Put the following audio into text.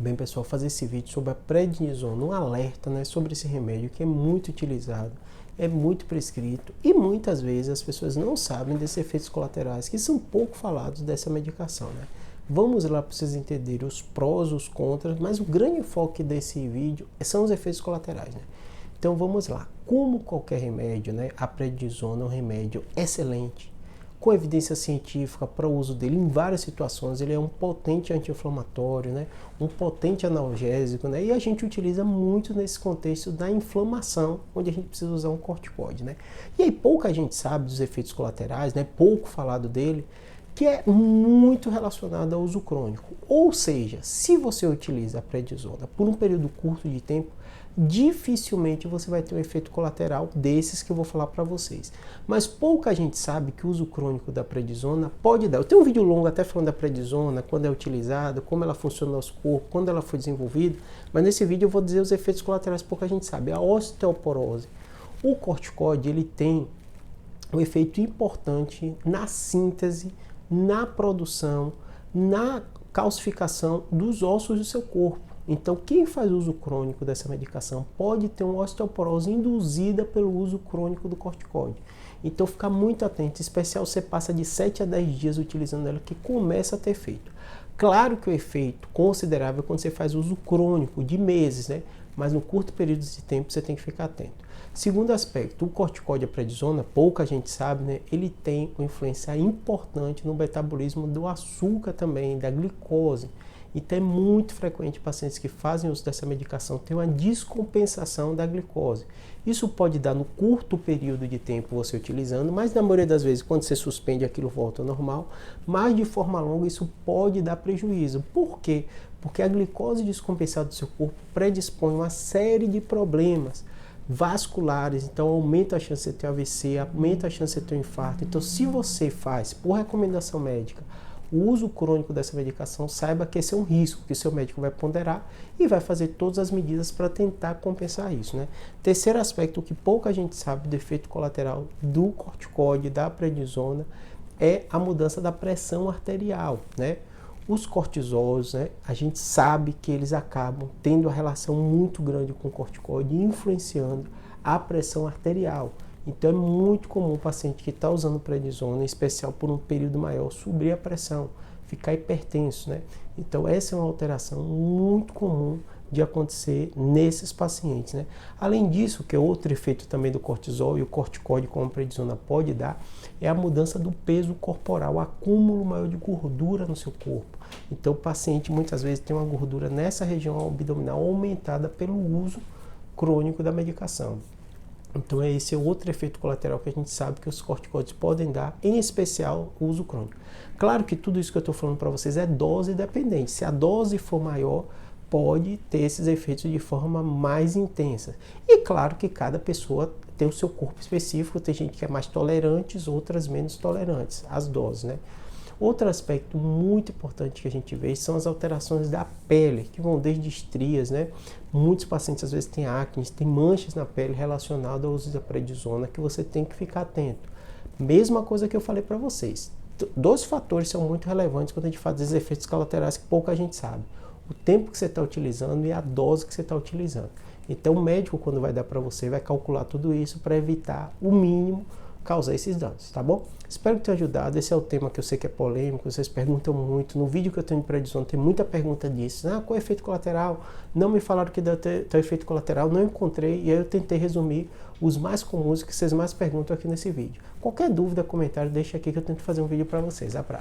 Bem, pessoal, fazer esse vídeo sobre a prednisona, um alerta, né, sobre esse remédio que é muito utilizado, é muito prescrito e muitas vezes as pessoas não sabem desses efeitos colaterais que são pouco falados dessa medicação, né? Vamos lá para vocês entenderem os prós, os contras, mas o grande foco desse vídeo são os efeitos colaterais, né? Então vamos lá. Como qualquer remédio, né, a prednisona é um remédio excelente, com evidência científica para o uso dele em várias situações. Ele é um potente anti-inflamatório, né? Um potente analgésico, né? E a gente utiliza muito nesse contexto da inflamação, onde a gente precisa usar um corticoide, né? E aí pouca gente sabe dos efeitos colaterais, né? Pouco falado dele, que é muito relacionado ao uso crônico. Ou seja, se você utiliza a prednisona por um período curto de tempo, dificilmente você vai ter um efeito colateral desses que eu vou falar para vocês. Mas pouca gente sabe que o uso crônico da prednisona pode dar. Eu tenho um vídeo longo até falando da prednisona, quando é utilizada, como ela funciona no nosso corpo, quando ela foi desenvolvida, mas nesse vídeo eu vou dizer os efeitos colaterais que pouca gente sabe. A osteoporose. O corticoide, ele tem um efeito importante na síntese, na produção, na calcificação dos ossos do seu corpo. Então, quem faz uso crônico dessa medicação pode ter uma osteoporose induzida pelo uso crônico do corticoide. Então, ficar muito atento, em especial você passa de 7 a 10 dias utilizando ela, que começa a ter efeito. Claro que o efeito considerável é quando você faz uso crônico, de meses, né? Mas no curto período de tempo você tem que ficar atento. Segundo aspecto, o corticoide, a prednisona, pouca gente sabe, né? Ele tem uma influência importante no metabolismo do açúcar também, da glicose. Então é muito frequente pacientes que fazem uso dessa medicação ter uma descompensação da glicose. Isso pode dar no curto período de tempo você utilizando, mas na maioria das vezes quando você suspende aquilo volta ao normal, mas de forma longa isso pode dar prejuízo. Por quê? Porque a glicose descompensada do seu corpo predispõe uma série de problemas vasculares, então aumenta a chance de ter AVC, aumenta a chance de ter um infarto. Então se você faz, por recomendação médica, o uso crônico dessa medicação, saiba que esse é um risco que o seu médico vai ponderar e vai fazer todas as medidas para tentar compensar isso, né? Terceiro aspecto, que pouca gente sabe do efeito colateral do corticoide, da prednisona, é a mudança da pressão arterial, né? Os cortisóis, né, a gente sabe que eles acabam tendo uma relação muito grande com o corticoide, influenciando a pressão arterial. Então é muito comum o paciente que está usando prednisona, em especial por um período maior, subir a pressão, ficar hipertenso, né? Então essa é uma alteração muito comum de acontecer nesses pacientes, né? Além disso, que é outro efeito também do cortisol e o corticoide como a prednisona pode dar, é a mudança do peso corporal, o acúmulo maior de gordura no seu corpo. Então o paciente muitas vezes tem uma gordura nessa região abdominal aumentada pelo uso crônico da medicação. Então esse é outro efeito colateral que a gente sabe que os corticoides podem dar, em especial o uso crônico. Claro que tudo isso que eu estou falando para vocês é dose dependente. Se a dose for maior, pode ter esses efeitos de forma mais intensa. E claro que cada pessoa tem o seu corpo específico, tem gente que é mais tolerante, outras menos tolerantes às doses, né? Outro aspecto muito importante que a gente vê são as alterações da pele, que vão desde estrias, né? Muitos pacientes às vezes têm acne, têm manchas na pele relacionadas ao uso da prednisona, que você tem que ficar atento. Mesma coisa que eu falei para vocês. Dois fatores são muito relevantes quando a gente faz esses efeitos colaterais que pouca gente sabe. O tempo que você está utilizando e a dose que você está utilizando. Então o médico, quando vai dar para você, vai calcular tudo isso para evitar o mínimo causar esses danos, tá bom? Espero que tenha ajudado. Esse é o tema que eu sei que é polêmico, vocês perguntam muito. No vídeo que eu tenho de prednisona tem muita pergunta disso. Ah, qual é o efeito colateral? Não me falaram que deu tal efeito colateral, não encontrei, e aí eu tentei resumir os mais comuns que vocês mais perguntam aqui nesse vídeo. Qualquer dúvida, comentário, deixa aqui que eu tento fazer um vídeo para vocês. Abraço.